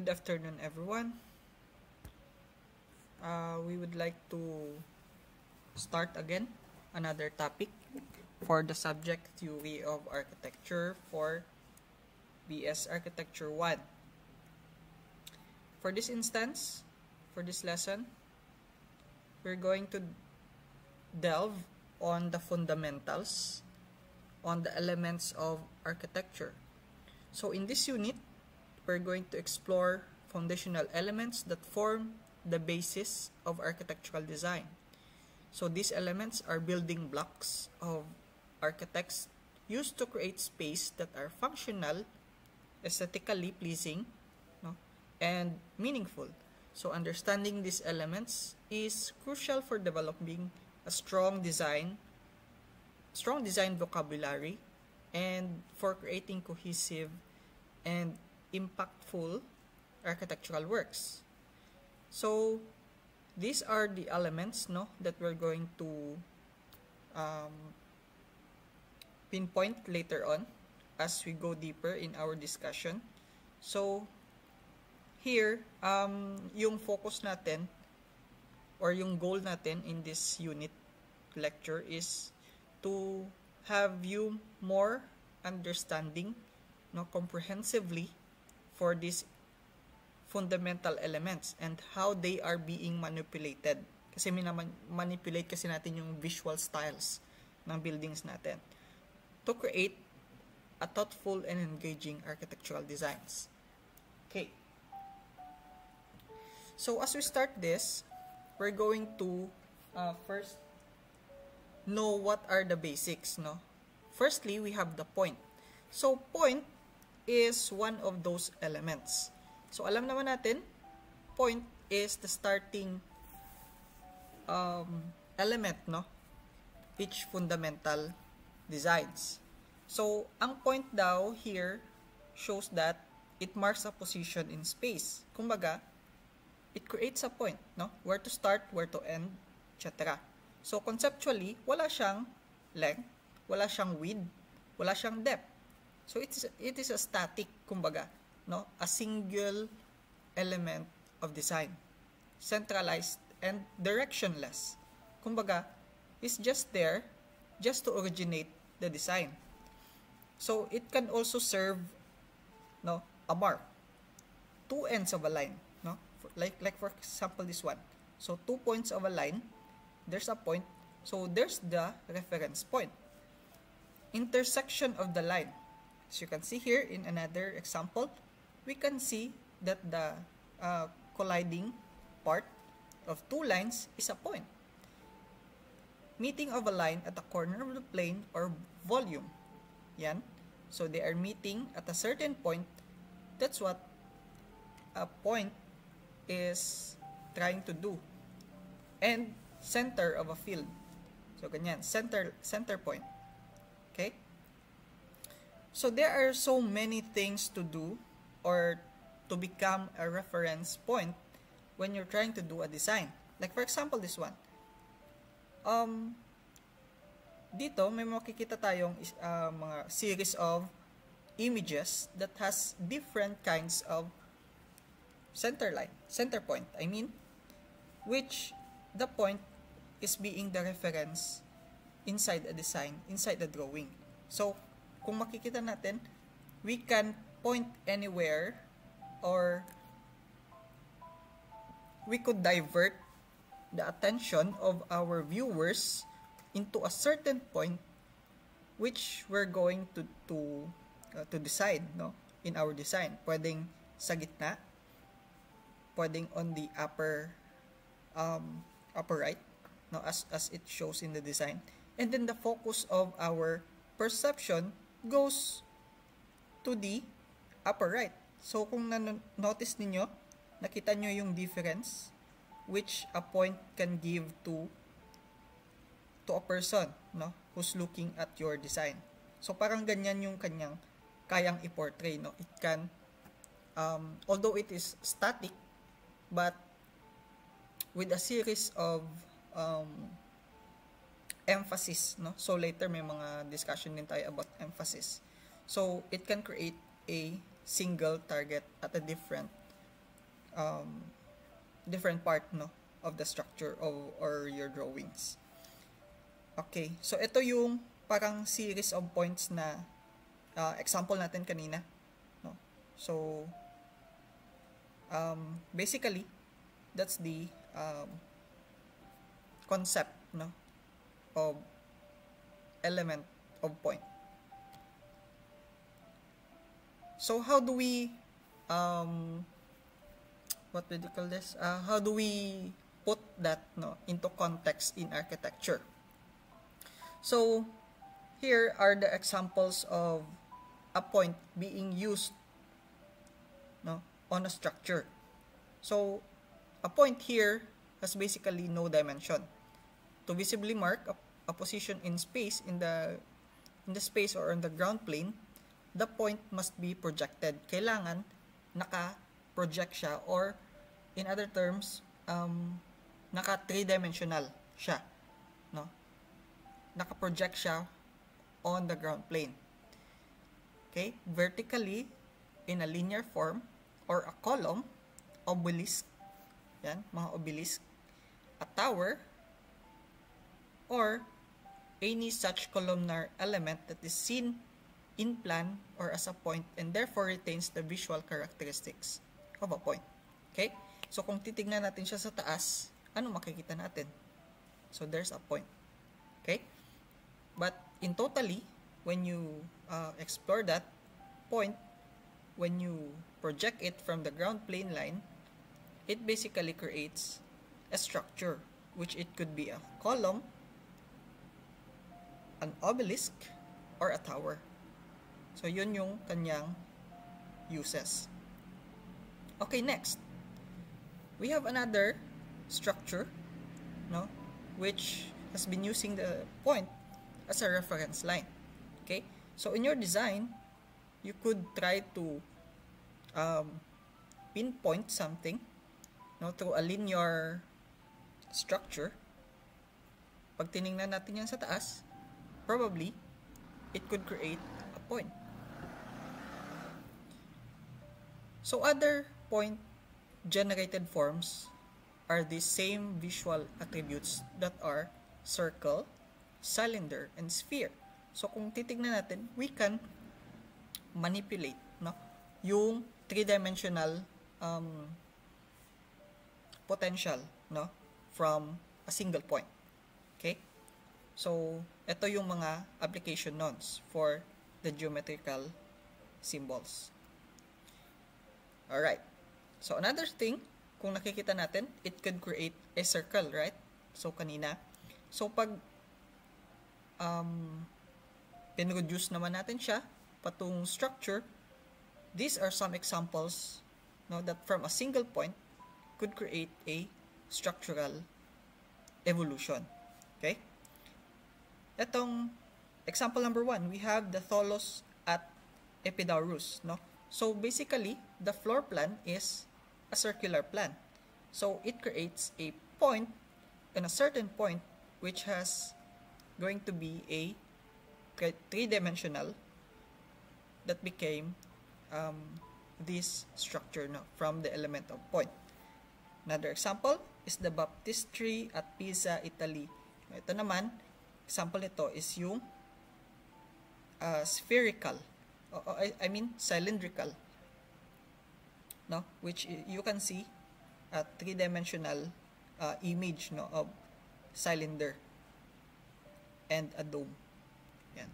Good afternoon, everyone. We would like to start again another topic for the subject Theory of Architecture for BS Architecture 1. For this instance, for this lesson, we're going to delve on the fundamentals, on the elements of architecture. So in this unit, we're going to explore foundational elements that form the basis of architectural design. So these elements are building blocks of architects used to create space that are functional, aesthetically pleasing, and meaningful. So understanding these elements is crucial for developing a strong design vocabulary, and for creating cohesive and impactful architectural works. So these are the elements that we're going to pinpoint later on as we go deeper in our discussion. So here, yung focus natin or yung goal natin in this unit lecture is to have you more understanding comprehensively for these fundamental elements and how they are being manipulated. Kasi manipulate kasi natin yung visual styles ng buildings natin to create a thoughtful and engaging architectural designs. Okay. So as we start this, we're going to first know what are the basics. Firstly, we have the point. So point is one of those elements. So alam naman natin, point is the starting element each fundamental designs. So ang point daw here shows that it marks a position in space. Kumbaga, it creates a point, where to start, where to end, etc. So conceptually, wala siyang length, wala siyang width, wala siyang depth. So it is a static, kumbaga, a single element of design, centralized and directionless. Kumbaga, it's just there just to originate the design. So it can also serve a mark, two ends of a line, like for example this one. So 2 points of a line, there's a point, so there's the reference point. Intersection of the line. As you can see here in another example, we can see that the colliding part of two lines is a point. Meeting of a line at the corner of the plane or volume. Yan. So they are meeting at a certain point. That's what a point is trying to do. And center of a field. So ganyan, center point. Okay? So there are so many things to do or to become a reference point when you're trying to do a design. Like for example, this one. Dito may makikita tayong mga series of images that has different kinds of center point, which the point is being the reference inside a design, inside the drawing. So, kung makikita natin, we can point anywhere or we could divert the attention of our viewers into a certain point which we're going to decide in our design. Pwedeng sa gitna, pwedeng on the upper right, as it shows in the design. And then the focus of our perception goes to the upper right. So kung notice ninyo, nakita nyo yung difference which a point can give to a person who's looking at your design. So parang ganyan yung kanyang kayang i-portray. It can, although it is static, but with a series of emphasis. So later may mga discussion din tayo about emphasis. So it can create a single target at a different different part, no, of the structure of or your drawings. Okay, so ito yung parang series of points na example natin kanina, no? So basically that's the concept, no, of element of point. So how do we what do you call this? How do we put that, no, into context in architecture? So here are the examples of a point being used, no, on a structure. So a point here has basically no dimension. To visibly mark a position in space, in the space or on the ground plane, the point must be projected. Kailangan naka-project siya, or in other terms, naka three-dimensional siya, no? Naka-project siya on the ground plane. Okay? Vertically, in a linear form, or a column, obelisk, yan, mga obelisk, a tower, or any such columnar element that is seen in plan or as a point and therefore retains the visual characteristics of a point. Okay? So, kung titignan natin siya sa taas, ano makikita natin? So, there's a point. Okay? But, in totally, when you explore that point, when you project it from the ground plane line, it basically creates a structure, which it could be a column, an obelisk, or a tower. So, yun yung kanyang uses. Okay, next. We have another structure, no, which has been using the point as a reference line. Okay? So, in your design, you could try to pinpoint something, no, through a linear structure. Pag tinignan natin yan sa taas, probably, it could create a point. So, other point-generated forms are the same visual attributes that are circle, cylinder, and sphere. So, kung titignan natin, we can manipulate, no, yung three-dimensional potential, no, from a single point. Okay? So, ito yung mga application nodes for the geometrical symbols. Alright. So, another thing, kung nakikita natin, it could create a circle, right? So, kanina. So, pag pinroduce naman natin siya, patong structure, these are some examples, no, that from a single point could create a structural evolution. Okay? Etong example number 1, we have the tholos at Epidaurus, no? So basically, the floor plan is a circular plan. So it creates a point and a certain point which has going to be a three-dimensional that became this structure, no, from the element of point. Another example is the baptistry at Pisa, Italy. Ito naman, example nito is yung spherical, I mean cylindrical, no, which you can see a three-dimensional image, no, of cylinder and a dome. Yan.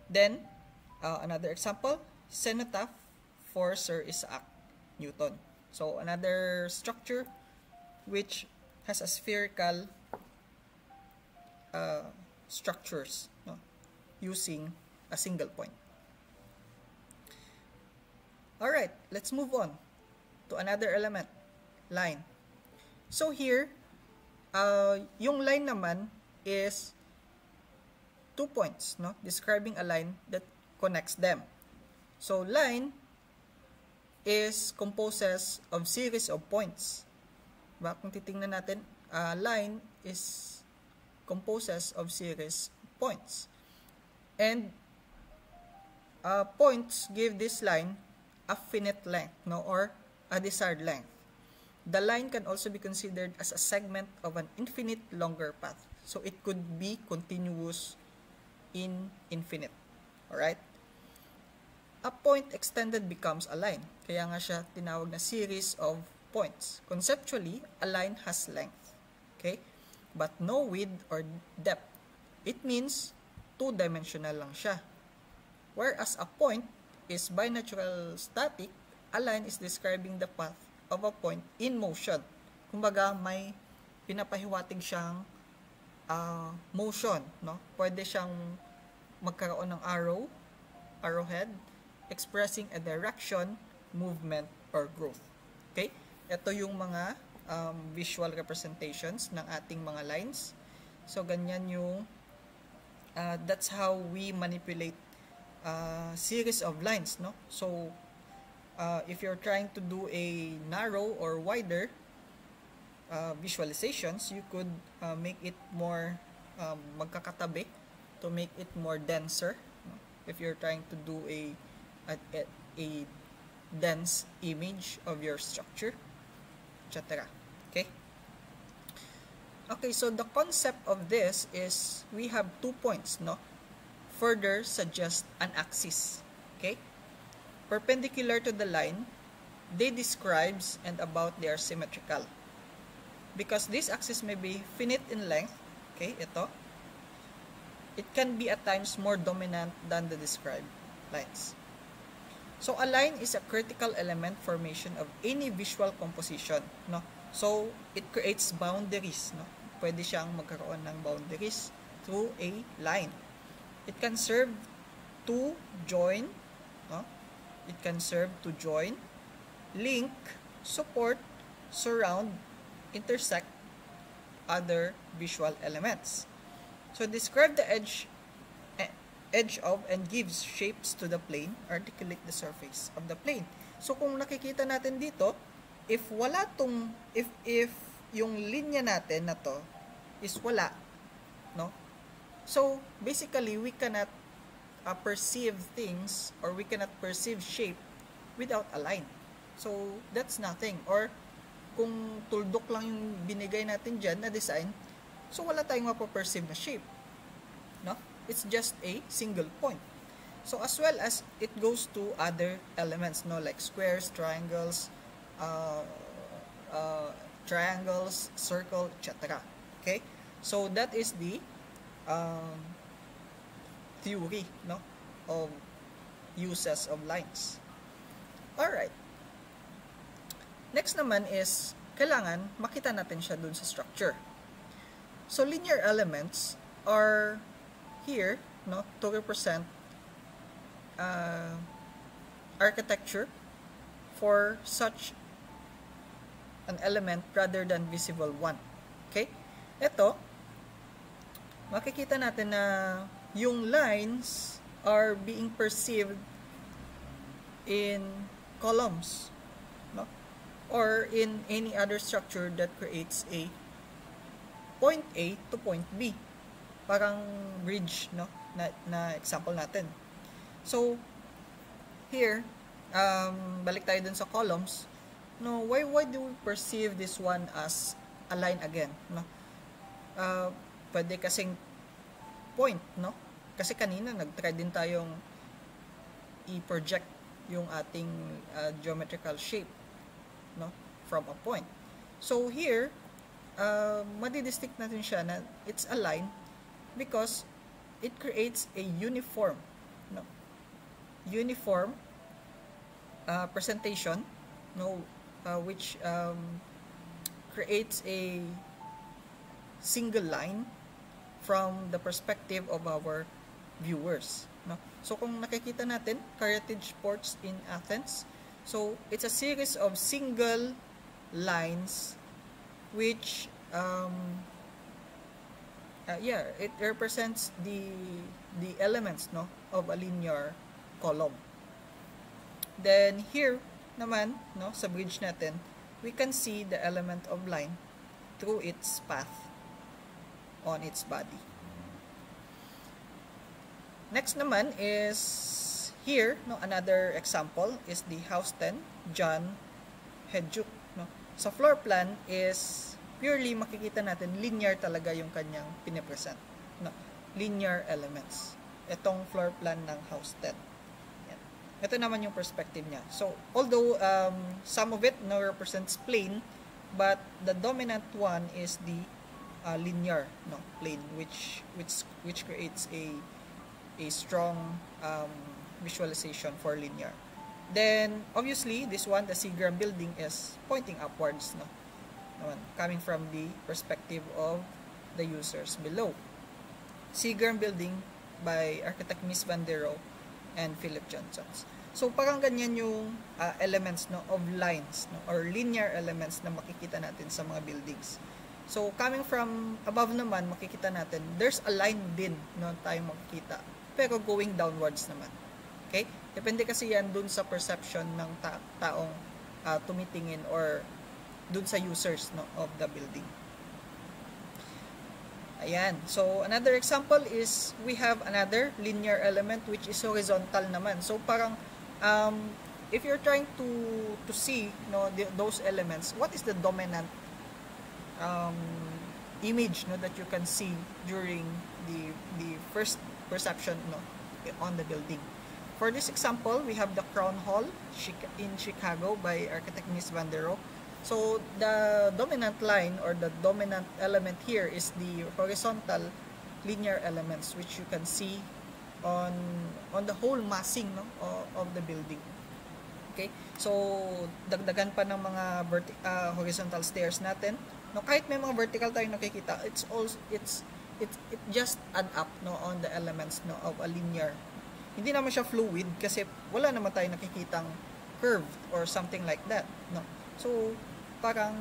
Then another example, cenotaph for Sir Isaac Newton. So another structure which has a spherical structures, no, using a single point. Alright, let's move on to another element, line. So here, yung line naman is 2 points, no, describing a line that connects them. So line is composes of series of points. Diba? Kung titingnan natin, line is composes of series of points. And points give this line a finite length, no, or a desired length. the line can also be considered as a segment of an infinite longer path. So it could be continuous in infinite. Alright? A point extended becomes a line. Kaya nga siya tinawag na series of points. Conceptually, a line has length. Okay? But no width or depth. It means two-dimensional lang siya. Whereas a point is binatural static, a line is describing the path of a point in motion. Kumbaga, may pinapahiwatig siyang motion, no? Pwede siyang magkaroon ng arrowhead, expressing a direction, movement, or growth. Okay? Ito yung mga visual representations ng ating mga lines. So, ganyan yung that's how we manipulate series of lines, no? So, if you're trying to do a narrow or wider visualizations, you could make it more magkakatabi to make it more denser, no? If you're trying to do a dense image of your structure, etc. Okay? Okay, so the concept of this is we have 2 points, no? Further suggest an axis. Okay? Perpendicular to the line, they describes and about they are symmetrical. Because this axis may be finite in length, okay, ito, it can be at times more dominant than the described lines. So a line is a critical element formation of any visual composition, no? So it creates boundaries, no? Pwede siyang magkaroon ng boundaries through a line. It can serve to join, no? It can serve to join, link, support, surround, intersect other visual elements. So describe the edge of and gives shapes to the plane, articulate the surface of the plane. So kung nakikita natin dito, if yung linya natin na to is wala, no? So basically we cannot perceive things, or we cannot perceive shape without a line. So that's nothing. Or kung tuldok lang yung binigay natin dyan na design, so wala tayong mapaperceive na shape, no? It's just a single point. So as well as it goes to other elements, no, like squares, triangles, circle, etc. Okay, so that is the theory, no, of uses of lines. Alright. Next naman is, kailangan makita natin siya dun sa structure. So, linear elements are here, no, to represent architecture for such an element rather than visible one. Okay? Ito, makikita natin na yung lines are being perceived in columns, no? Or in any other structure that creates a point A to point B. Parang bridge, no? Na example natin. So, here, balik tayo dun sa columns. No, why do we perceive this one as a line again, no? Pwede kasing point, no? Kasi kanina nag-try din tayong i-project yung ating geometrical shape, no, from a point. So here, madidistinct natin siya na it's a line because it creates a uniform, no, uniform presentation, no, which creates a single line from the perspective of our viewers, no? So kung nakikita natin Carthage ports in Athens, so it's a series of single lines which it represents the elements, no, of a linear column. Then here naman, no, sa bridge natin, we can see the element of line through its path on its body. Next naman is here, no, another example is the Houston John Hedjuk, no. Sa floor plan is purely makikita natin linear talaga yung kanyang pinipresent. No? Linear elements. Itong floor plan ng house 10. Yan. Ito naman yung perspective niya. So, although some of it no represents plane, but the dominant one is the linear plane, which creates a strong visualization for linear. Then obviously this one, the Seagram building, is pointing upwards, coming from the perspective of the users below. Seagram building by architect Miss Van der Rohe and Philip Johnson. So parang ganyan yung elements of lines or linear elements na makikita natin sa mga buildings. So coming from above naman, makikita natin there's a line din tayong makikita, pero going downwards naman. Okay? Depende kasi yan dun sa perception ng taong tumitingin or dun sa users of the building. Ayan. So another example is we have another linear element which is horizontal naman. So parang if you're trying to see those elements, what is the dominant image that you can see during the first perception on the building. For this example, we have the Crown Hall in Chicago by architect Miss Van der Rohe. So the dominant line or the dominant element here is the horizontal linear elements, which you can see on the whole massing of the building. Okay, so dagdagan pa ng mga horizontal stairs natin. Kahit may mga vertical tayong nakikita, it just add up on the elements of a linear. Hindi naman siya fluid kasi wala naman tayong nakikitang curve or something like that. So parang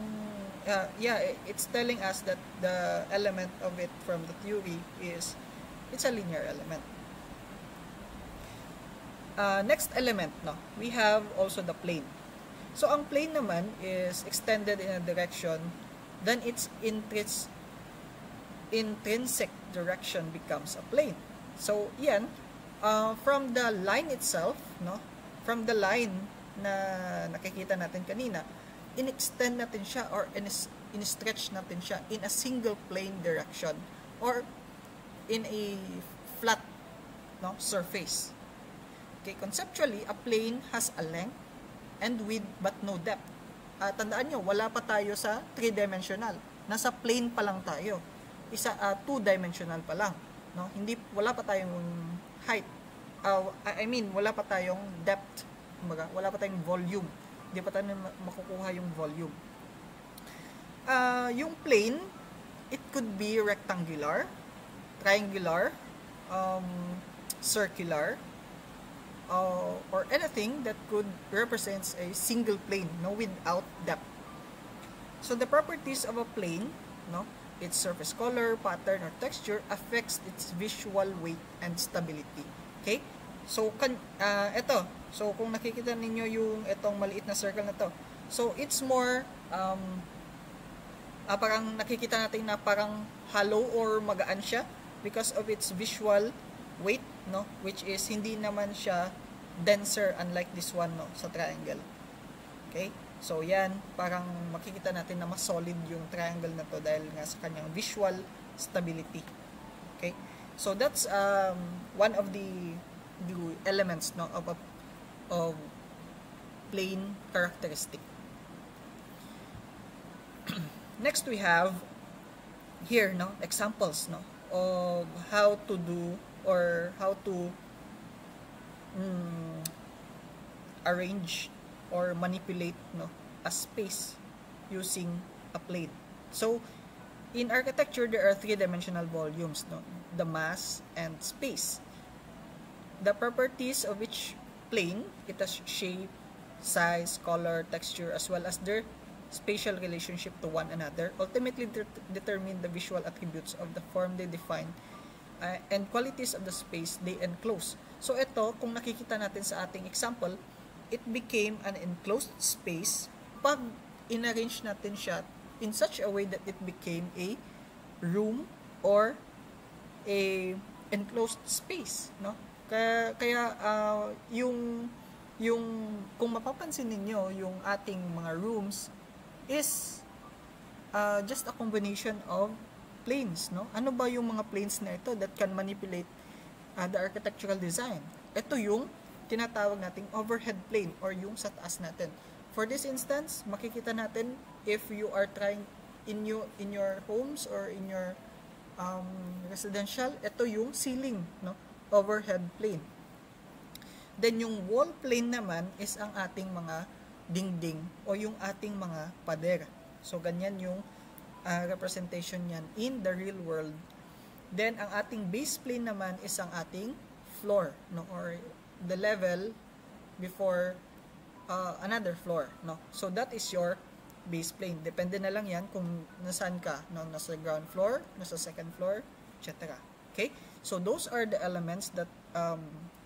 it's telling us that the element of it from the theory is it's a linear element. Next element, we have also the plane. So ang plane naman is extended in a direction, then its intrinsic direction becomes a plane. So yan, from the line itself, from the line na nakikita natin kanina, in-extend natin siya or in-stretch natin siya in a single plane direction or in a flat surface. Okay, conceptually, a plane has a length and width but no depth. Tandaan nyo, wala pa tayo sa 3-dimensional. Nasa plane pa lang tayo. 2-dimensional pa lang. Wala pa tayong height. Wala pa tayong depth. Wala pa tayong volume. Hindi pa tayo makukuha yung volume. Yung plane, it could be rectangular, triangular, circular, or anything that could represents a single plane without depth. So the properties of a plane, its surface color, pattern, or texture affects its visual weight and stability. Okay? So ito. So kung nakikita ninyo yung itong maliit na circle na to. So it's more parang nakikita natin na parang hollow or magaan siya because of its visual weight, which is hindi naman siya denser unlike this one sa triangle. Okay? So yan, parang makikita natin na mas solid yung triangle na to dahil nga sa kanyang visual stability. Okay? So that's one of the elements of plane characteristic. Next we have here examples of how to do or how to arrange or manipulate a space using a plane. So in architecture there are 3-dimensional volumes, the mass and space. The properties of each plane, it has shape, size, color, texture, as well as their spatial relationship to one another, ultimately determine the visual attributes of the form they define and qualities of the space they enclose. So ito, kung nakikita natin sa ating example, it became an enclosed space pag inarrange natin siya in such a way that it became a room or a enclosed space, Kaya yung kung mapapansin ninyo yung ating mga rooms is just a combination of planes, no? Ano ba yung mga planes na ito that can manipulate the architectural design? Ito yung tinatawag nating overhead plane or yung sa taas natin. For this instance, makikita natin if you are trying in your homes or in your residential, ito yung ceiling, no? Overhead plane. Then yung wall plane naman is ang ating mga dingding o yung ating mga pader. So ganyan yung representation niyan in the real world. Then ang ating base plane naman is ang ating floor, no, or the level before another floor, no. So that is your base plane. Depende na lang yan kung nasaan ka, no, nasa ground floor, nasa second floor, etc. Okay? So those are the elements that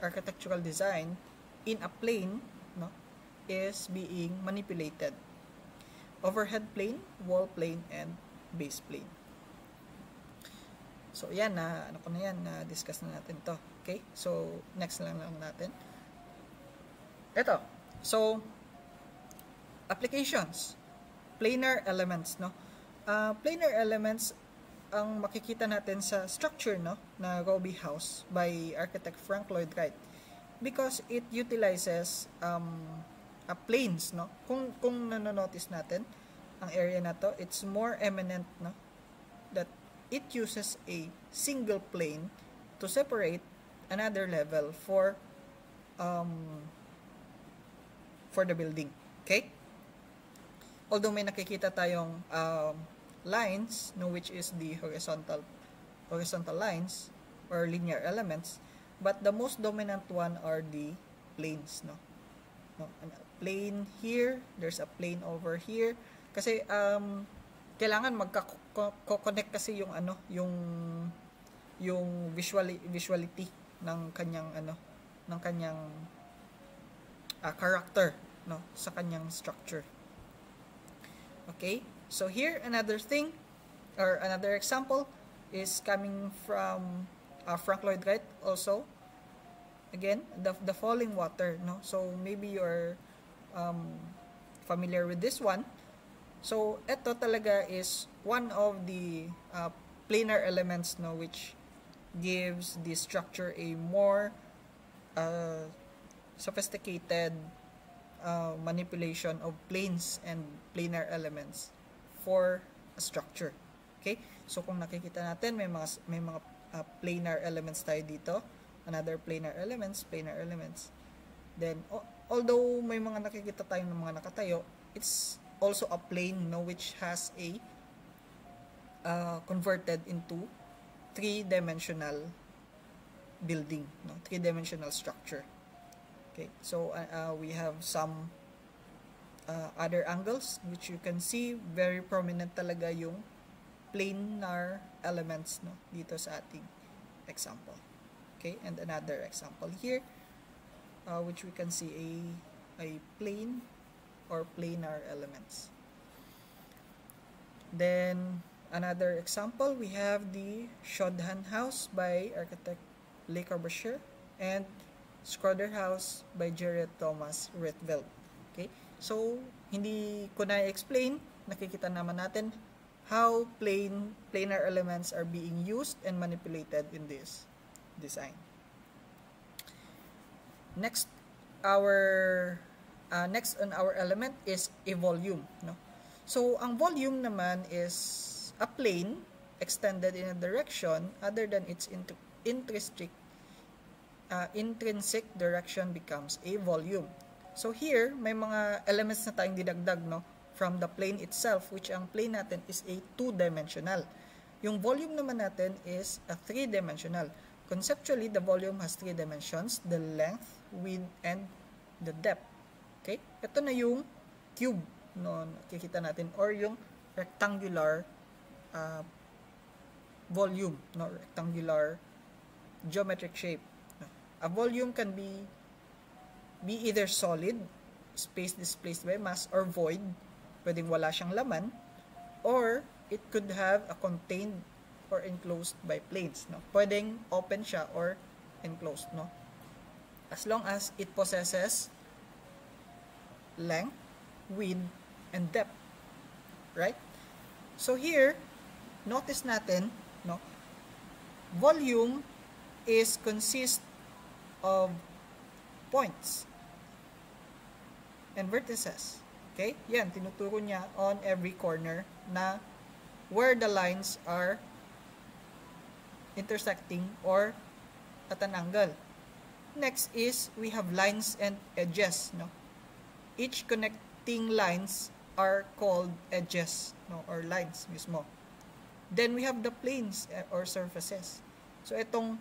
architectural design in a plane, no, is being manipulated. Overhead plane, wall plane, and base plane. So yan, na-discuss na natin to. Okay? So next lang natin. Ito. So applications. Planar elements, no? Planar elements ang makikita natin sa structure, no, na Roby House by architect Frank Lloyd Wright, because it utilizes planes, no. Kung nanonotice natin ang area na to, it's more eminent, no, that it uses a single plane to separate another level for the building. Okay? Although may nakikita tayong lines, no, which is the horizontal lines or linear elements, but the most dominant one are the planes, no. Plane here, there's a plane over here, kasi kailangan magka-connect kasi yung yung visuality ng kanyang character, no, sa kanyang structure. Okay, so here another thing or another example is coming from Frank Lloyd Wright also. Again, the falling water, no. So maybe you're familiar with this one. So ito talaga is one of the planar elements, no, which gives the structure a more sophisticated manipulation of planes and planar elements for a structure. Okay? So kung nakikita natin, may mga planar elements tayo dito. Another planar elements. Then although may mga nakikita tayong mga nakatayo, it's also a plane, no, which has a converted into three-dimensional building, no, three-dimensional structure. Okay, so we have some other angles which you can see very prominent talaga yung planar elements, no, dito sa ating example. Okay, and another example here which we can see a plane or planar elements. Then another example, we have the Shodhan House by architect Le Corbusier and Schroeder House by Gerrit Thomas Rietveld. Okay? So, hindi ko na explain, nakikita naman natin how planar elements are being used and manipulated in this design. Next on our element is a volume, no? So, ang volume naman is a plane extended in a direction other than its intrinsic direction becomes a volume. So here, may mga elements na tayong didagdag, no, from the plane itself, which ang plane natin is a two-dimensional. Yung volume naman natin is a three-dimensional. Conceptually, the volume has three dimensions: the length, width, and the depth. Okay? Ito na yung cube, no, nakikita natin, or yung rectangular volume, no, rectangular geometric shape. A volume can be either solid, space displaced by mass, or void, pwedeng wala siyang laman, or it could have a contained or enclosed by planes, no? Pwedeng open siya or enclosed, no? As long as it possesses length, width, and depth. right? So here, notice natin, no, volume is consist of points and vertices. Okay? Yan, tinuturo niya on every corner na where the lines are intersecting or at an angle. Next is we have lines and edges, no? Each connecting lines are called edges, no, or lines mismo. Then we have the planes or surfaces. So itong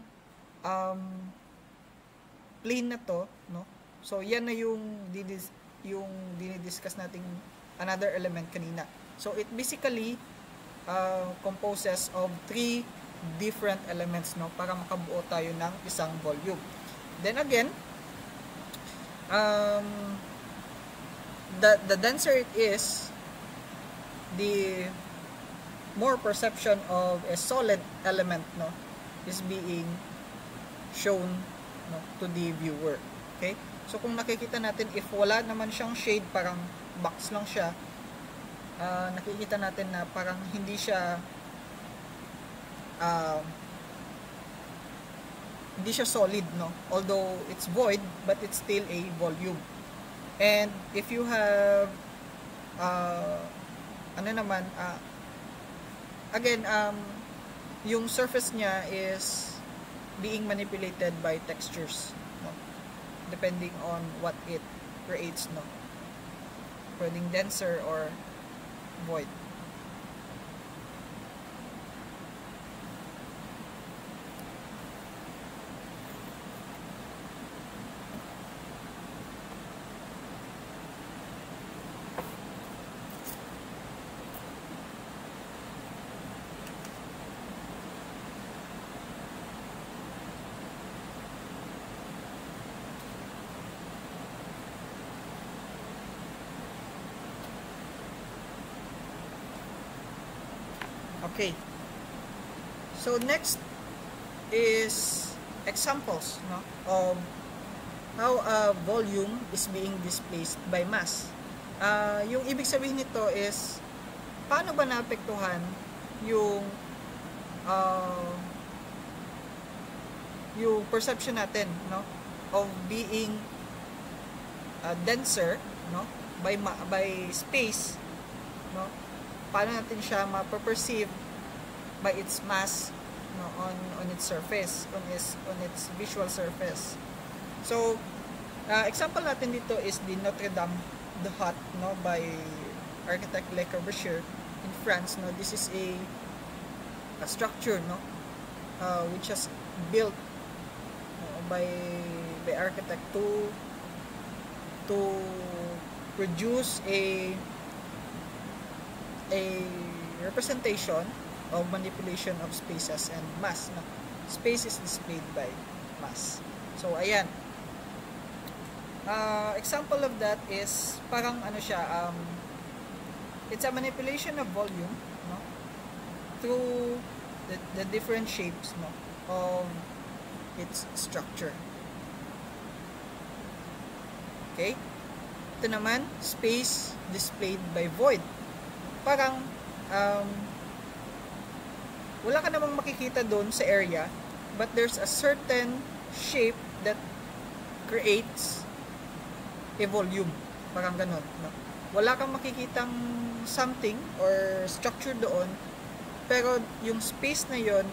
plane na to, no? So yan na yung dinidiscuss nating another element kanina. So it basically composes of 3 different elements, no, para makabuo tayo ng isang volume. Then again, the denser it is, the more perception of a solid element, no, is being shown, no, to the viewer. Okay? So kung nakikita natin, if wala naman siyang shade, parang box lang siya, nakikita natin na parang hindi siya solid, no, although it's void, but it's still a volume. And if you have yung surface niya is being manipulated by textures, no, depending on what it creates, no, pwedeng denser or void. Okay. So next is examples, no, of how a volume is being displaced by mass. Yung ibig sabihin nito is paano ba naapektuhan yung perception natin, no, of being denser, no, by space, no, paano natin siya ma-perceive by its mass, no, on its surface, on its visual surface. So example natin dito is the Notre Dame de Haut, no, by architect Le Corbusier in France, no. This is a structure, no, which was built, by architect to produce a representation of manipulation of spaces and mass, no? Space is displayed by mass. So ayan, example of that is parang ano siya, it's a manipulation of volume, no, through the different shapes, no, of its structure. Okay, ito naman, space displayed by void. Parang wala ka namang makikita doon sa area, but there's a certain shape that creates a volume, parang ganun, no? Wala kang makikitang something or structure doon, pero yung space na yon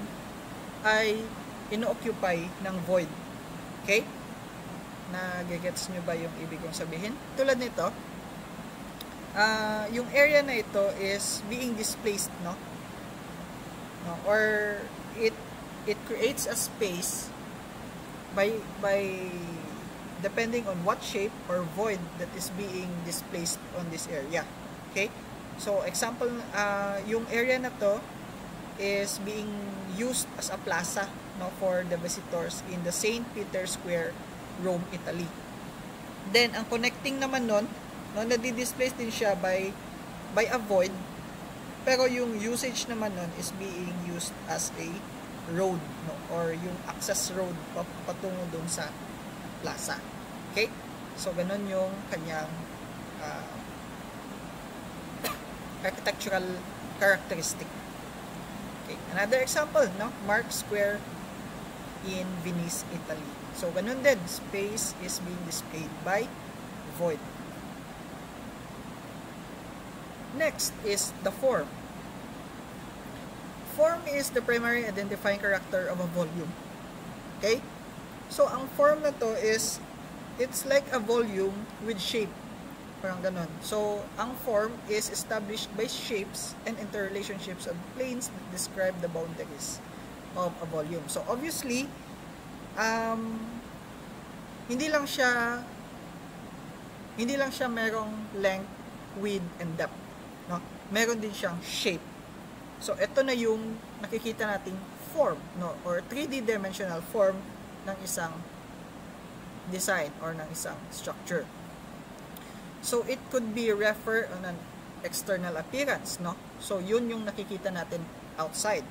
ay ino-occupy ng void. Okay? Nagigets nyo ba yung ibig kong sabihin? Tulad nito, yung area na ito is being displaced, no? Or it creates a space by depending on what shape or void that is being displaced on this area. Okay? So example, yung area na to is being used as a plaza, no, for the visitors in the St. Peter Square, Rome, Italy. Then ang connecting naman nun, no, nadi-displace din siya by a void, pero yung usage naman nun is being used as a road, no, or yung access road patungo dun sa plaza. Okay? So ganun yung kanyang architectural characteristic. Okay, another example, no? Mark Square in Venice, Italy. So, ganun din, space is being displayed by void. Next is the form. Form is the primary identifying character of a volume. Okay? So, ang form na to is, it's like a volume with shape. Parang ganun. So, ang form is established by shapes and interrelationships of planes that describe the boundaries of a volume. So, obviously, hindi lang siya merong length, width, and depth. No? Meron din siyang shape. So, ito na yung nakikita nating form, no? Or 3D dimensional form ng isang design or ng isang structure. So, it could be refer on an external appearance, no? So, yun yung nakikita natin outside.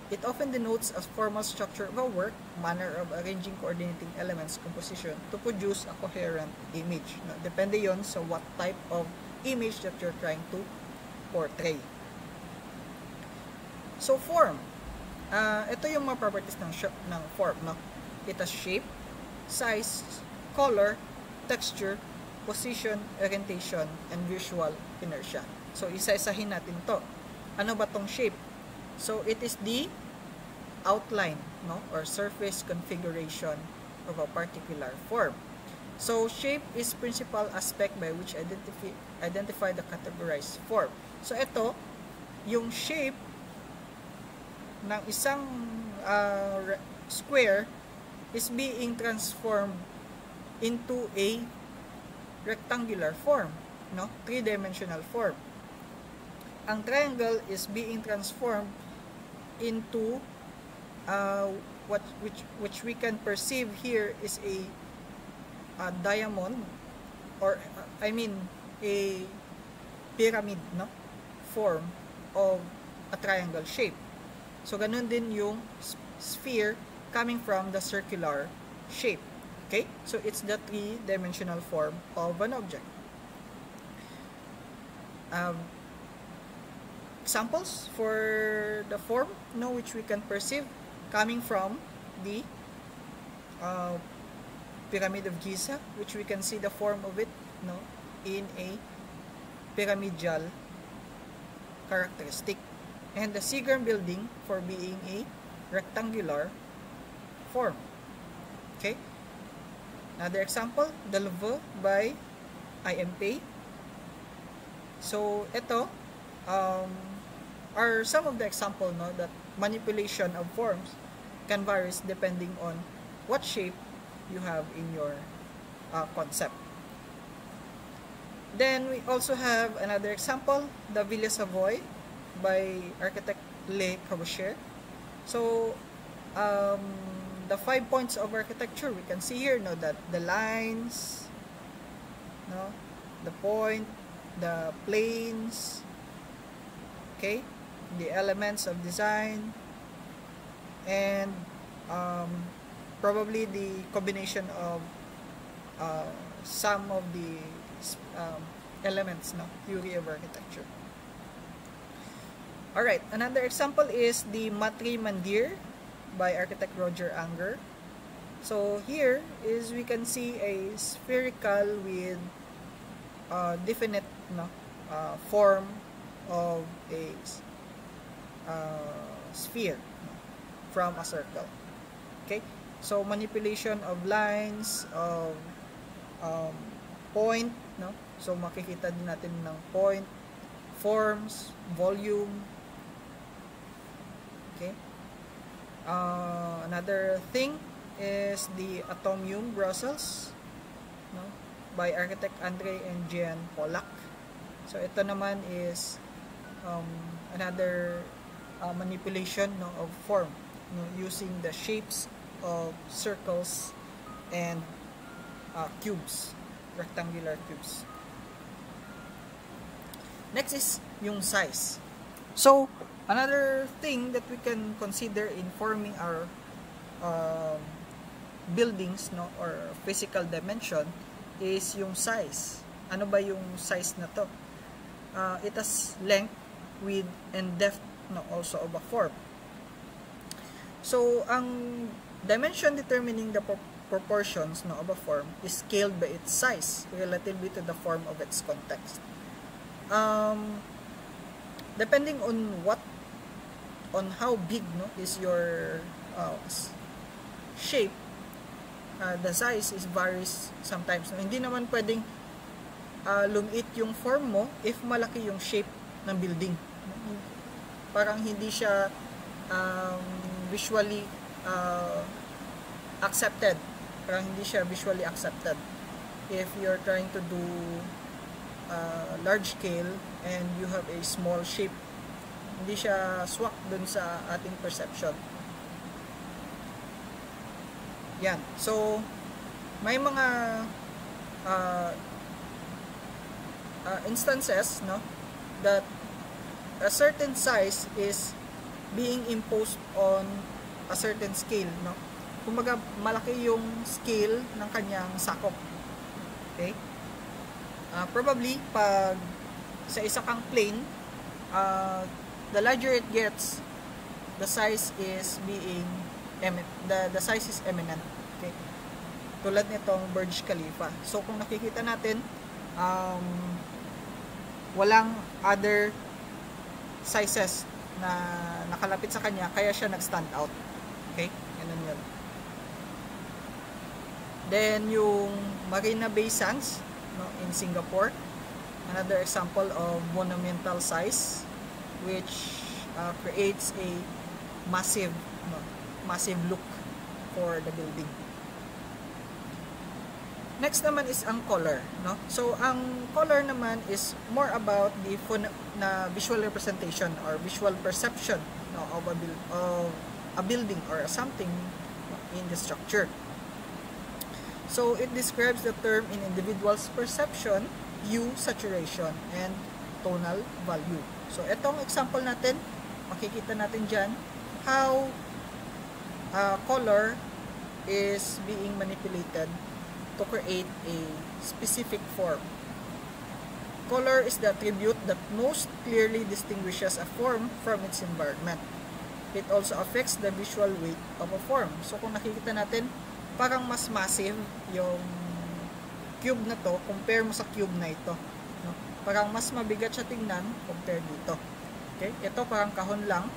It often denotes a formal structure of a work, manner of arranging coordinating elements, composition, to produce a coherent image. No? Depende yon sa what type of image that you're trying to portray. So, form. Ito yung mga properties ng form, no? It has shape, size, color, texture, position, orientation, and visual inertia. So, isa-isahin natin to. Ano ba tong shape? So, it is the outline, no, or surface configuration of a particular form. So, shape is principal aspect by which identify the categorized form. So, ito, yung shape ng isang square is being transformed into a rectangular form, no? 3-dimensional form. Ang triangle is being transformed into which we can perceive here is a diamond, or I mean a pyramid, no? Form of a triangle shape. So ganun din yung sphere coming from the circular shape. Okay? So it's the 3-dimensional form of an object. Examples for the form, no, which we can perceive coming from the Pyramid of Giza, which we can see the form of it, no, in a pyramidal characteristic, and the Seagram building for being a rectangular form. Okay. Another example, the Louvre by IMP. So ito are some of the example, no, that manipulation of forms can vary depending on what shape you have in your concept. Then we also have another example, the Villa Savoy by architect Le Corbusier. So the 5 points of architecture we can see here, no, that the lines, no, the point, the planes, okay, the elements of design, and probably the combination of some of the elements, no, theory of architecture. Alright, another example is the Matri Mandir by architect Roger Anger. So here is we can see a spherical with definite, no, form of a sphere, no, from a circle. Okay, so manipulation of lines, of point, no, so makikita din natin ng point, forms, volume. Okay. Another thing is the Atomium Brussels, no, by architect Andre and Jean Pollack. So ito naman is another manipulation, no, of form, no, using the shapes of circles and cubes, rectangular cubes. Next is yung size. So another thing that we can consider in forming our buildings, no, or physical dimension is yung size. Ano ba yung size na to? it has length, width, and depth, no, also of a form. So ang dimension determining the proportions, no, of a form is scaled by its size relatively to the form of its context. Depending on how big, no, is your shape, the size is varies sometimes. No? Hindi naman pwedeng lumiit yung form mo if malaki yung shape ng building. Parang hindi siya visually accepted. Parang hindi siya visually accepted if you're trying to do large scale and you have a small shape. Hindi siya swak dun sa ating perception. Yan. So, may mga instances, no, that a certain size is being imposed on a certain scale, no. Kumbaga, malaki yung scale ng kanyang sakop. Okay? Probably, pag sa isa kang plane, the larger it gets, the size is eminent. Okay? Tulad nitong Burj Khalifa. So, kung nakikita natin, walang other sizes na nakalapit sa kanya, kaya siya nag-stand out. Okay? Ganun yun. Then, yung Marina Bay Sands, no, in Singapore, another example of monumental size, which creates a massive look for the building. Next naman is ang color, no? So ang color naman is more about the visual representation or visual perception, no, of a building or something in the structure. So it describes the term in individual's perception, hue, saturation, and tonal value. So etong example natin, makikita natin dyan how color is being manipulated to create a specific form. Color is the attribute that most clearly distinguishes a form from its environment. It also affects the visual weight of a form. So kung nakikita natin, parang mas massive yung cube na to compare mo sa cube na ito. No? Parang mas mabigat siya tingnan compare dito. Okay? Ito parang kahon lang.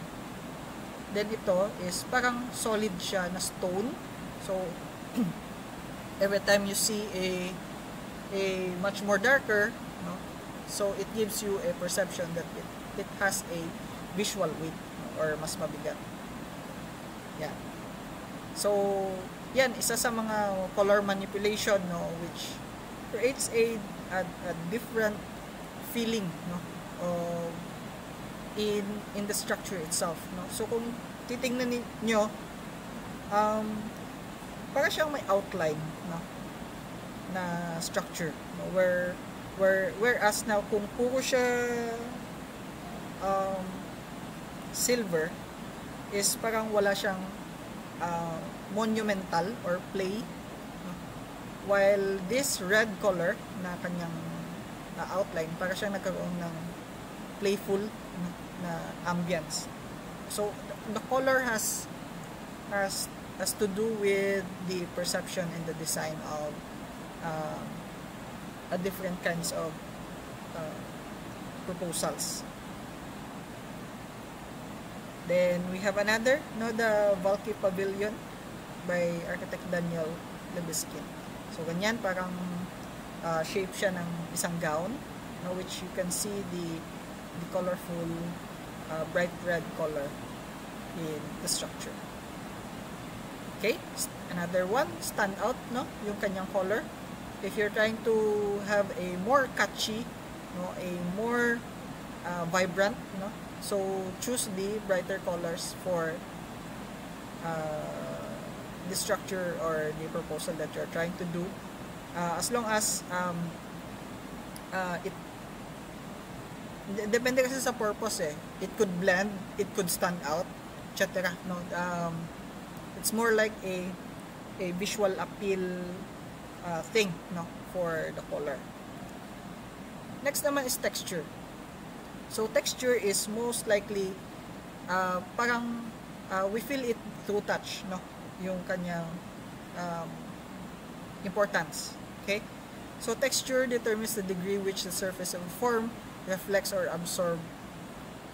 Then ito is parang solid siya na stone. So every time you see a much more darker, no? So it gives you a perception that it has a visual weight, no? Or mas mabigat. Yeah. So yan, isa sa mga color manipulation, no, which creates a different feeling, no, in the structure itself, no. So kung titingnan niyo, para siyang may outline, no, na structure, no, whereas now kung puro siya silver, is parang wala siyang monumental or play, no? While this red color na kanyang outline, para siyang nagkaroon ng playful, no, na ambience. So the color has to do with the perception and the design of a different kinds of proposals. Then we have another, no, the Valky Pavilion by architect Daniel Lebeskin. So ganyan, parang shape siya ng isang gown, no, which you can see the colorful bright red color in the structure. Okay, another one, stand out, no, yung kanyang color. If you're trying to have a more catchy, no, a more vibrant, no, so choose the brighter colors for the structure or the proposal that you're trying to do, as long as it depende kasi sa purpose, it could blend, it could stand out, etc. No, it's more like a visual appeal thing, no, for the color. Next naman is texture. So texture is most likely parang we feel it through touch, no? Yung kanyang importance. Okay? So texture determines the degree which the surface of a form reflects or absorb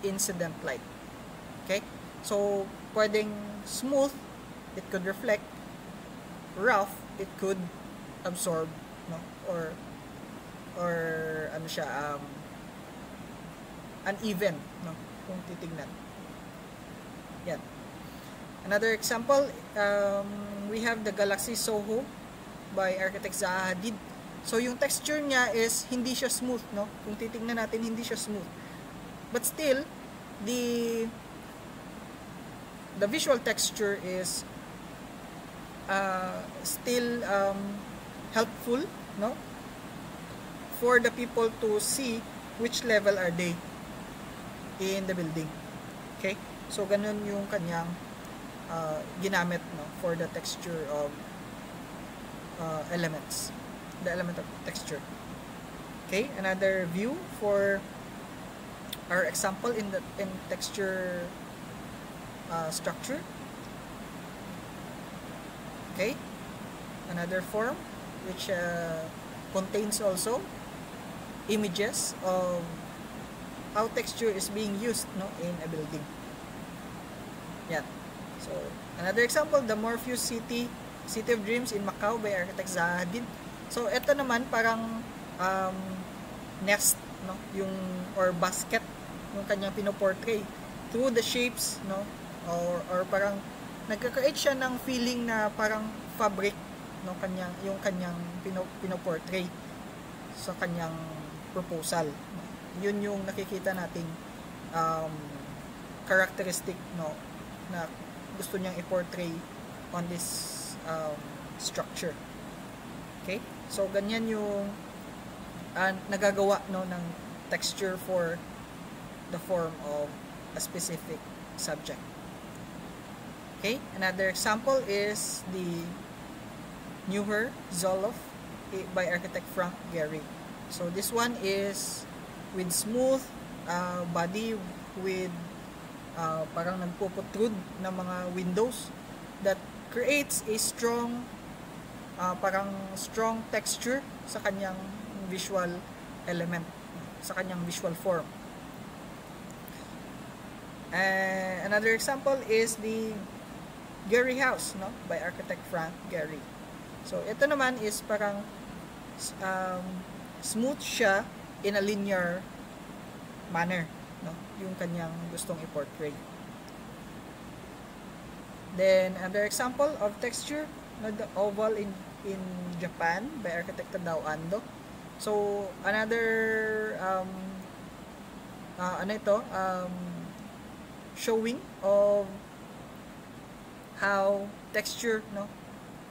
incident light. Okay? So pwedeng smooth, it could reflect; rough, it could absorb, no? Or ano siya, uneven, no? Kung titignan. Yan. Another example, we have the Galaxy Soho by architect Zaha Hadid. So yung texture niya is hindi siya smooth, no? Kung titingnan natin, hindi siya smooth. But still, the visual texture is still helpful, no? For the people to see which level are they in the building. Okay? So ganun yung kanyang ginamit, no, for the texture of elements, the element of texture. Okay, another view for our example in texture structure. Okay, another form which contains also images of how texture is being used, no, in a building. Yan. So another example, the Morpheus City of Dreams in Macau by architect Zaha Hadid. So ito naman parang nest, no, yung or basket yung kanyang pinoportray through the shapes, no, or parang nagka-create siya ng feeling na parang fabric, no, yung kanyang pinoportray sa kanyang proposal. Yun yung nakikita nating characteristic, no, na gusto niyang i-portray on this structure. Okay? So ganyan yung nagagawa, no, ng texture for the form of a specific subject. Okay? Another example is the Neuer Zoloff by architect Frank Gehry. So this one is with smooth body with parang nagpo-protrude na mga windows that creates a strong parang strong texture sa kanyang visual element, sa kanyang visual form. Another example is the Gehry House, no, by architect Frank Gehry. So ito naman is parang smooth siya in a linear manner, no, yung kanyang gustong i-portray. Then another example of texture, no, the oval in Japan by architect Tadao Ando. So another showing of how texture, no,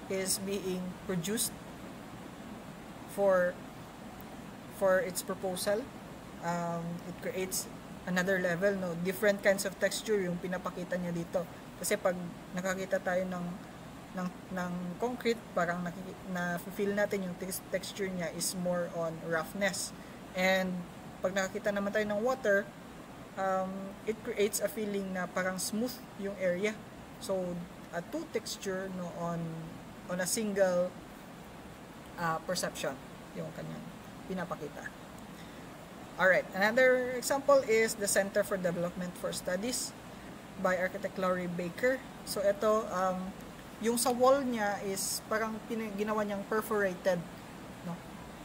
is being produced for its proposal. It creates another level, no, different kinds of texture yung pinapakita niya dito. Kasi pag nakakita tayo ng concrete, parang na-feel natin yung texture niya is more on roughness. And pag nakakita naman tayo ng water, it creates a feeling na parang smooth yung area. So a two texture, no, on a single perception yung kanyang pinapakita. Alright, another example is the Center for Development for Studies by architect Laurie Baker. So ito, yung sa wall niya is parang ginawa niyang perforated, no,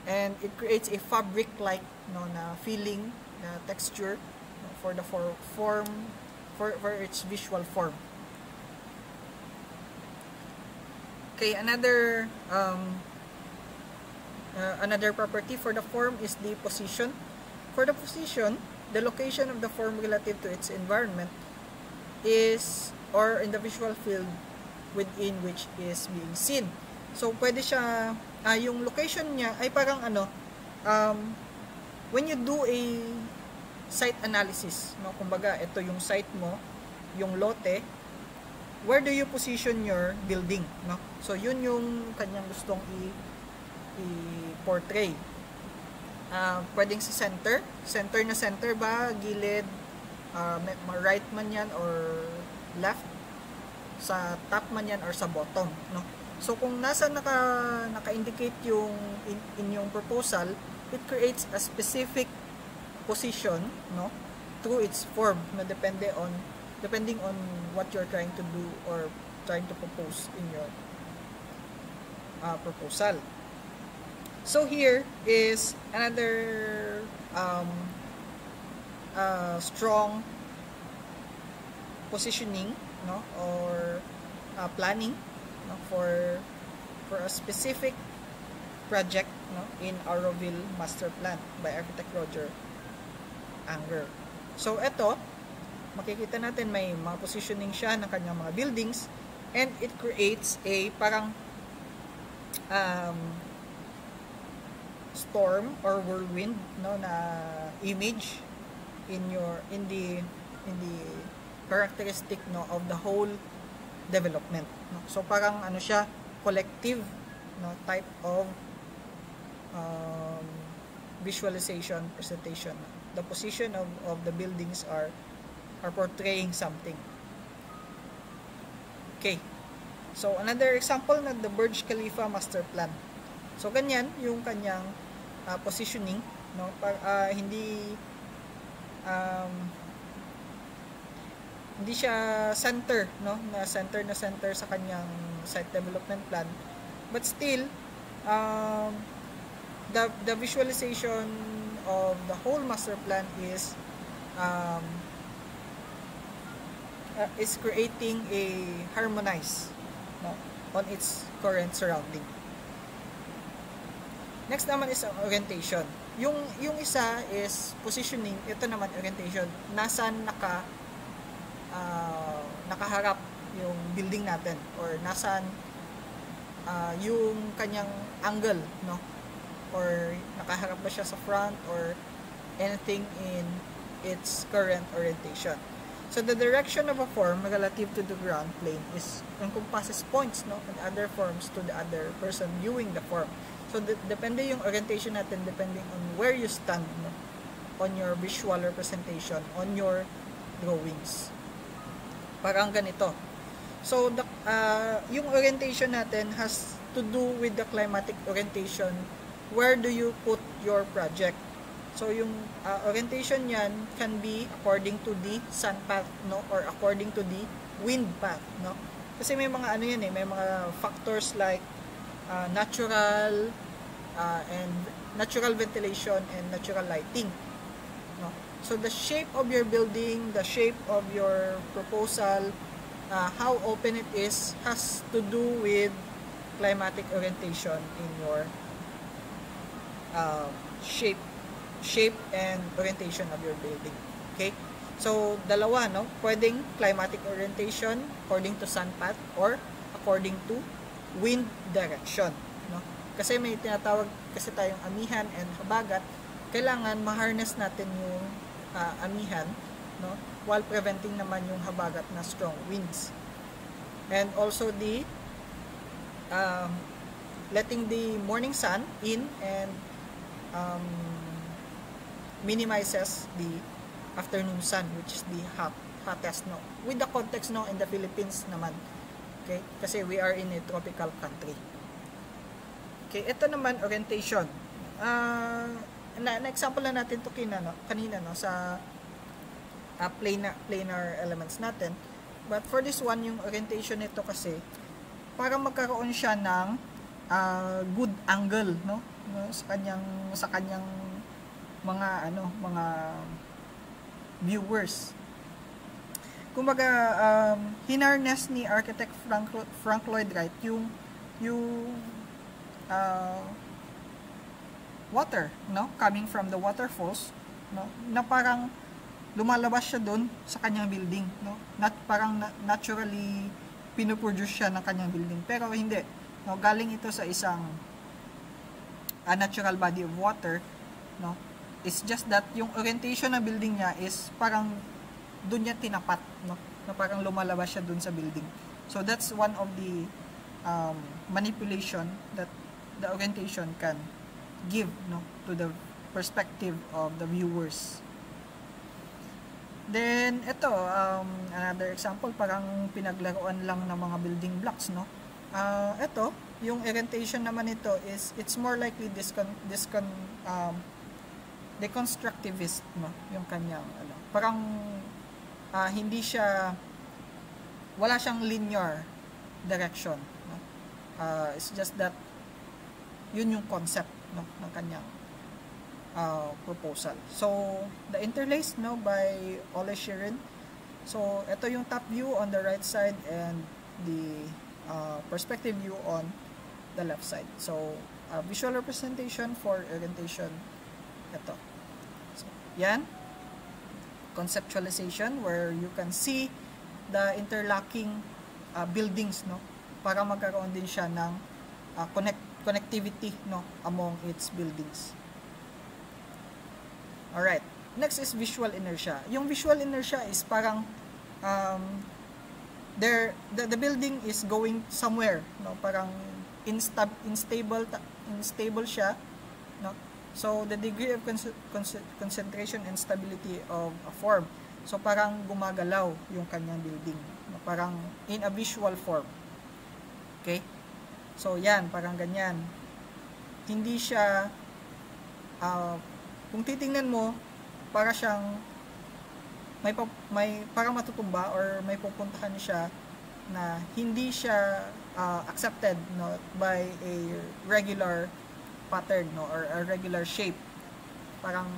and it creates a fabric-like, no, na feeling, na texture, no, for the form, for its visual form. Okay, another property for the form is the position. For the position, the location of the form relative to its environment is, or in the visual field within which is being seen. So pwede siya, yung location niya ay parang when you do a site analysis, no, kumbaga ito yung site mo, yung lote, where do you position your building, no? So yun yung kanyang gustong i-portray. Pwedeng sa center. Center na center ba? Gilid? Right man yan or left? Sa top man yan or sa bottom, no? So kung nasa naka-indicate yung inyong proposal, it creates a specific position, no, through its form na depending on what you're trying to do or trying to propose in your proposal. So here is another strong positioning, no, or planning, no, for a specific project, no, in Auroville Master Plan by Architect Roger Anger. So ito, makikita natin may mga positioning siya ng kanyang mga buildings, and it creates a parang storm or whirlwind, no, na image in the characteristic, no, of the whole development, no? So parang ano siya, collective, no, type of visualization, presentation. The position of the buildings are portraying something. Okay, so another example na the Burj Khalifa Master Plan. So ganyan yung kanyang positioning, no, hindi siya center, no, na center sa kanyang site development plan, but still the visualization of the whole master plan is creating a harmonize, no, on its current surrounding. Next naman is orientation. Yung isa is positioning, ito naman orientation, nasaan nakaharap yung building natin, or nasaan yung kanyang angle, no, or nakaharap ba siya sa front or anything in its current orientation. So the direction of a form relative to the ground plane is encompasses points, no, and other forms to the other person viewing the form. So depende yung orientation natin depending on where you stand, no, on your visual representation, on your drawings. Parang ganito. So yung orientation natin has to do with the climatic orientation. Where do you put your project? So yung orientation yan can be according to the sun path, no, or according to the wind path, no. Kasi may mga ano yan may mga factors like natural and natural ventilation and natural lighting, no. So the shape of your building, the shape of your proposal, how open it is, has to do with climatic orientation in your shape and orientation of your building. Okay? So dalawa, no? Pwedeng climatic orientation according to sun path or according to wind direction, no? Kasi may tinatawag kasi tayong amihan and habagat. Kailangan ma-harness natin yung amihan, no, while preventing naman yung habagat na strong winds. And also the letting the morning sun in and minimizes the afternoon sun, which is the hottest, no, with the context, no, in the Philippines naman. Okay, kasi we are in a tropical country. Okay, ito naman orientation. Na-example na natin to kanina, no, sa planar elements natin. But for this one, yung orientation nito kasi para magkaroon siya ng good angle, no, sa kanyang mga viewers. Kumbaga hinarness ni architect Frank Lloyd Wright yung water, no, coming from the waterfalls, no, na parang lumalabas siya doon sa kanyang building, no, parang naturally pinoproduce siya ng kanyang building, pero hindi, no, galing ito sa isang natural body of water, no. It's just that yung orientation ng building niya is parang doon niya tinapat, no, na parang lumalabas siya doon sa building. So that's one of the manipulation that the orientation can give, no, to the perspective of the viewers. Then, ito, another example, parang pinaglaruan lang ng mga building blocks, no? Ito, yung orientation naman ito is, it's more likely deconstructivist, no? Yung kanyang, parang, hindi siya, wala siyang linear direction, no? It's just that, yun yung concept, no, ng kanyang proposal. So, the interlace, no, by Ole Sheeran. So, ito yung top view on the right side and the perspective view on the left side. So, visual representation for orientation. Ito. So, yan. Conceptualization where you can see the interlocking buildings, no, para magkaroon din siya ng connectivity, no, among its buildings. Alright, next is visual inertia. Yung visual inertia is parang the building is going somewhere, no, parang unstable siya, no. So the degree of concentration and stability of a form. So parang gumagalaw yung kanyang building, no, parang in a visual form. Okay? So yan, parang ganyan. Hindi siya kung titingnan mo, para siyang may parang matutumba or may pupuntahan siya na hindi siya accepted, no, by a regular pattern, no, or a regular shape. Parang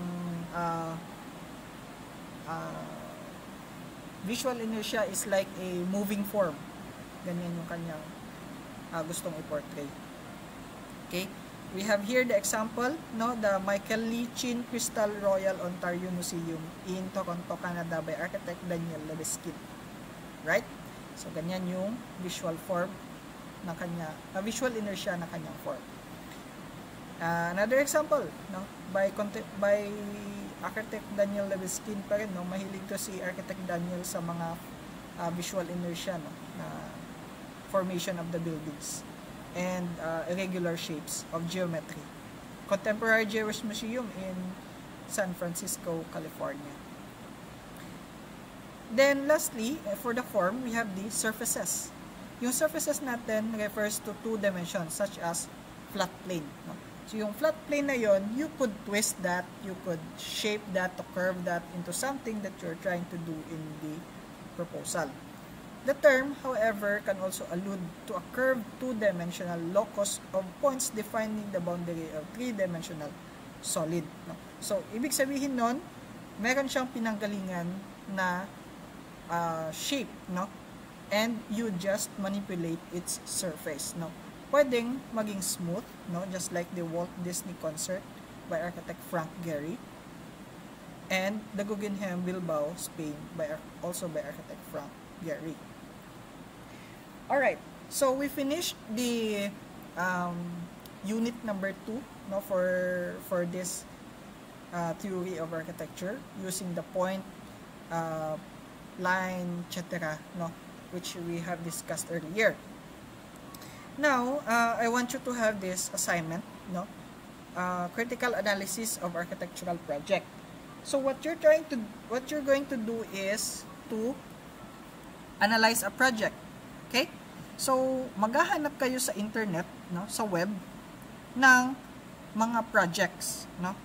visual inertia is like a moving form. Ganyan yung kanyang gustong i-portray. Okay? We have here the example, no, the Michael Lee Chin Crystal Royal Ontario Museum in Toronto, Canada by architect Daniel Leveskin. Right? So, ganyan yung visual form ng kanya, visual inertia ng kanyang form. Another example, no, by architect Daniel Leveskin pa rin, no, mahilig to si architect Daniel sa mga visual inertia, no, na formation of the buildings and irregular shapes of geometry. Contemporary Jewish Museum in San Francisco, California. Then lastly, for the form, we have the surfaces. Yung surfaces natin refers to two dimensions such as flat plane, no? So yung flat plane na yon, you could twist that, you could shape that, to curve that into something that you're trying to do in the proposal. The term, however, can also allude to a curved two-dimensional locus of points defining the boundary of three-dimensional solid, no? So, ibig sabihin nun, meron siyang pinanggalingan na shape, no? And you just manipulate its surface, no? Pwedeng maging smooth, no? Just like the Walt Disney Concert by architect Frank Gehry and the Guggenheim Bilbao, Spain, also by architect Frank Gehry. Alright, so we finished the unit number 2, no, for this theory of architecture using the point, line, etc., no, which we have discussed earlier. Now, I want you to have this assignment, no, critical analysis of architectural project. So what you're going to do is to analyze a project. Okay? So, maghahanap kayo sa internet, no, sa web, ng mga projects, no?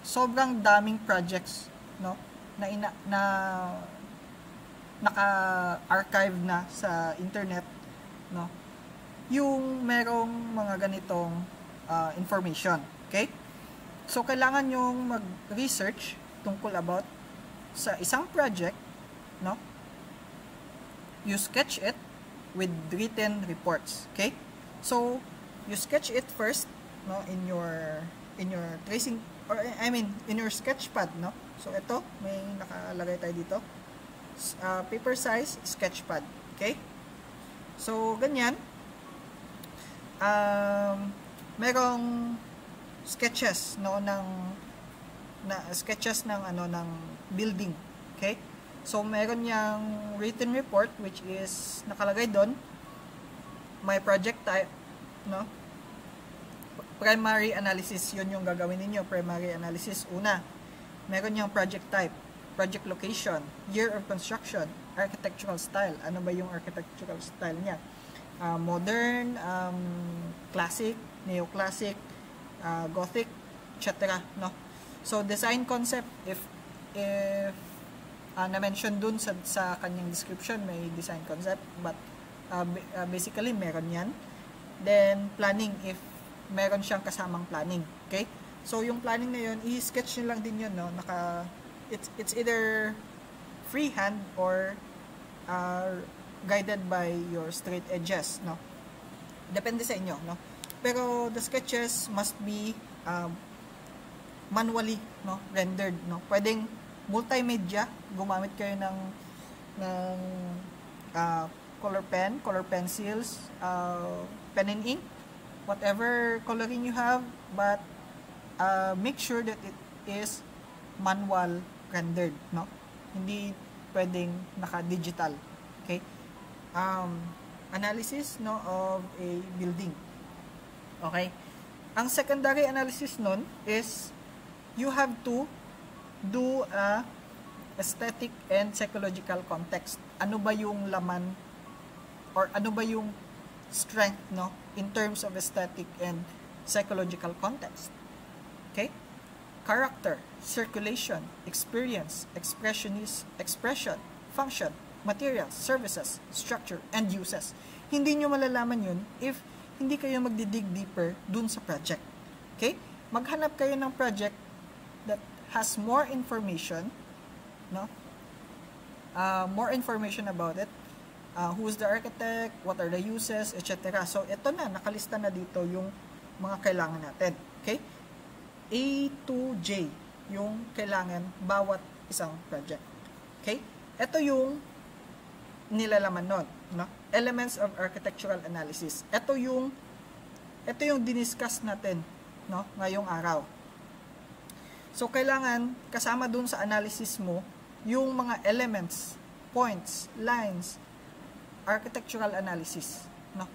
Sobrang daming projects, no, na naka-archive na sa internet, no? Yung merong mga ganitong information, okay? So, kailangan yung mag-research tungkol about sa isang project, no? You sketch it with written reports, okay? So, you sketch it first, no, in your tracing, or I mean, in your sketch pad, no? So, ito, may nakalagay tayo dito. Paper size sketch pad, okay? So, ganyan. Merong sketches, no, sketches ng building, okay? So, meron yang written report which is nakalagay doon. My project type, no? primary analysis, yun yung gagawin ninyo. Primary analysis, una, meron yung project type, project location, year of construction, architectural style. Ano ba yung architectural style niya? Modern, classic, neoclassic, Gothic, etc. No? So, design concept, if na-mention dun sa kanyang description, may design concept, but basically, meron yan. Then, planning, if meron siyang kasamang planning. Okay? So, yung planning na yun, i-sketch nyo lang din yun, no? It's either freehand or guided by your straight edges, no? Depende sa inyo, no? Pero the sketches must be manually, no, rendered, no. Pwedeng multimedia, gumamit kayo ng color pen, color pencils, pen and ink, whatever coloring you have, but make sure that it is manual rendered, no. Hindi pwedeng naka-digital. Okay? Analysis, no, of a building. Okay? Ang secondary analysis nun is you have to do a aesthetic and psychological context. Ano ba yung laman or ano ba yung strength, no, in terms of aesthetic and psychological context. Okay? Character, circulation, experience, expression, function, materials, services, structure, and uses. Hindi nyo malalaman yun if hindi kayo magdidig deeper dun sa project. Okay? Maghanap kayo ng project that has more information, no? More information about it. Who's the architect, what are the uses, etc. So, ito na, nakalista na dito yung mga kailangan natin. Okay? A to J, yung kailangan bawat isang project. Okay? Ito yung nilalaman nun, no? Elements of architectural analysis. Ito yung diniscuss natin, no, ngayong araw. So kailangan kasama dun sa analysis mo yung mga elements, points, lines, architectural analysis, no?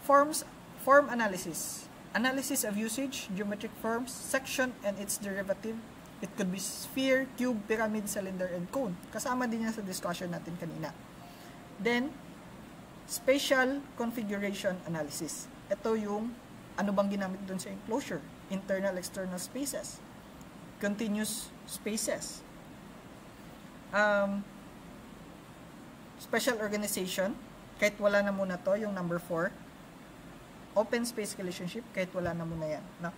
Form analysis. Analysis of usage, geometric forms, section and its derivative. It could be sphere, cube, pyramid, cylinder, and cone. Kasama din yan sa discussion natin kanina. Then, spatial configuration analysis. Ito yung ano bang ginamit dun sa enclosure. Internal, external spaces. Continuous spaces. Special organization. Kahit wala na muna to, yung number 4. Open space relationship. Kahit wala na muna yan. No?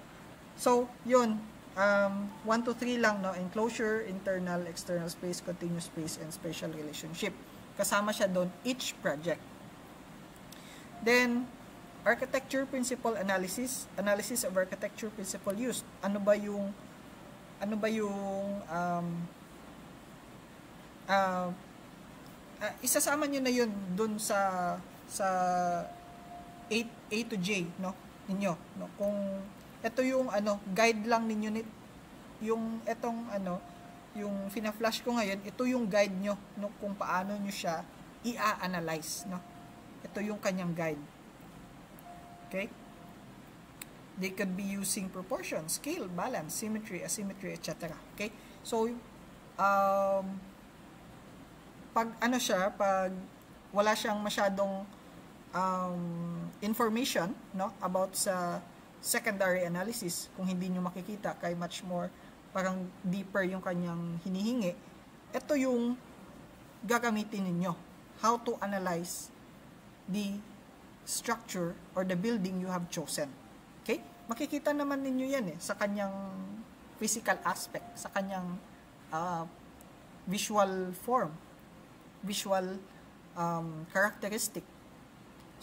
So, yun. 1 to 3 lang, no? Enclosure, internal, external space, continuous space, and spatial relationship. Kasama siya doon, each project. Then, architecture principle analysis. Analysis of architecture principle used. Isasama nyo na yun doon sa A to J, no? Ninyo, no? Kung ito yung guide lang ninyo yung yung fina-flash ko ngayon, ito yung guide nyo, no, kung paano nyo siya i-analyze, no? Ito yung kanyang guide. Okay? They could be using proportion, scale, balance, symmetry, asymmetry, etc. Okay? So, pag pag wala siyang masyadong information, no, about sa secondary analysis, kung hindi nyo makikita, kay much more parang deeper yung kanyang hinihingi, ito yung gagamitin ninyo. How to analyze the structure or the building you have chosen. Okay? Makikita naman ninyo yan sa kanyang physical aspect, sa kanyang visual form, visual characteristic.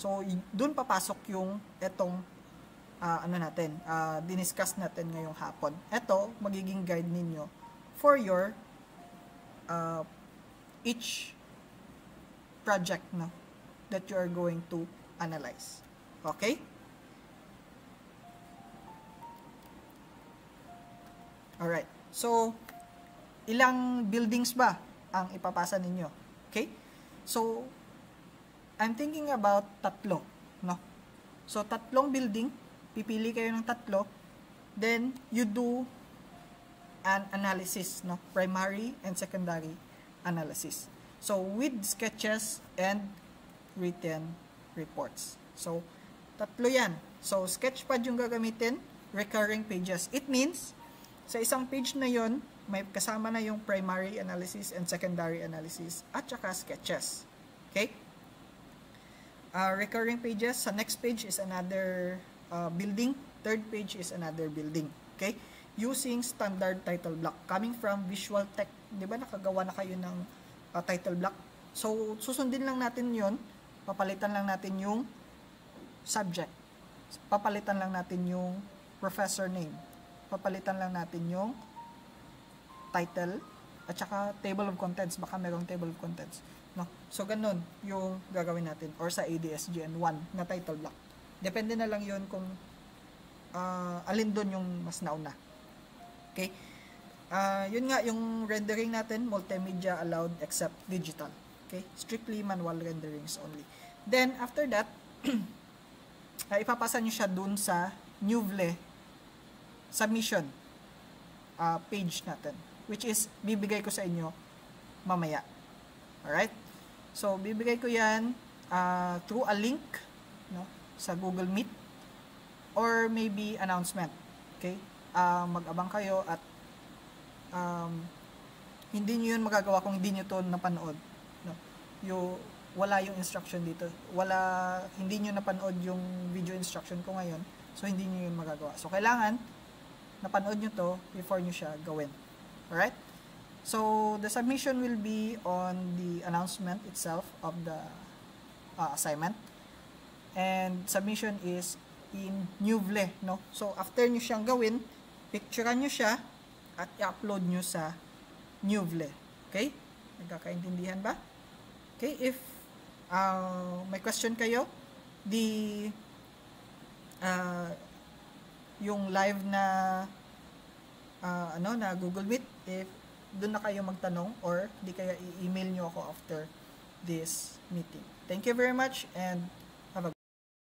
So, dun papasok yung etong diniscuss natin ngayong hapon. Ito, magiging guide ninyo for your each project, no, that you are going to analyze. Okay? Alright. So, ilang buildings ba ang ipapasa ninyo? Okay? So, I'm thinking about 3, no? So, 3 building, pipili kayo ng tatlo, then you do an analysis, no? Primary and secondary analysis. So, with sketches and written reports. So, tatlo yan. So, sketchpad yung gagamitin, recurring pages. It means, sa isang page na yon may kasama na yung primary analysis and secondary analysis at saka sketches. Okay? Recurring pages, sa next page is another building. Third page is another building. Okay? Using standard title block. Coming from Visual Tech, di ba nakagawa na kayo ng title block? So, susundin lang natin yon, papalitan lang natin yung subject. Papalitan lang natin yung professor name. Papalitan lang natin yung title at saka table of contents. Baka merong table of contents. No? So, ganun yung gagawin natin. Or sa ADS-GN 1 na title block. Depende na lang yun kung alin doon yung mas nauna. Okay? Yun nga, yung rendering natin, multimedia allowed except digital. Okay? Strictly manual renderings only. Then, after that, ipapasa nyo siya dun sa Newvle submission page natin. Which is, bibigay ko sa inyo mamaya. Alright? So, bibigay ko yan through a link, no, sa Google Meet or maybe announcement. Okay? Mag-abang kayo at hindi nyo yun magagawa kung hindi nyo to napanood. No? Wala yung instruction dito. Hindi nyo napanood yung video instruction ko ngayon. So, hindi nyo yun magagawa. So, kailangan napanood nyo to before nyo siya gawin. Alright? So, the submission will be on the announcement itself of the assignment. And submission is in Newvle, no? So, after nyo siyang gawin, picturean nyo siya at i-upload nyo sa Newvle. Okay? Nagkakaintindihan ba? Okay, if may question kayo, yung live na na Google Meet, if doon na kayo magtanong or di kaya i-email nyo ako after this meeting. Thank you very much and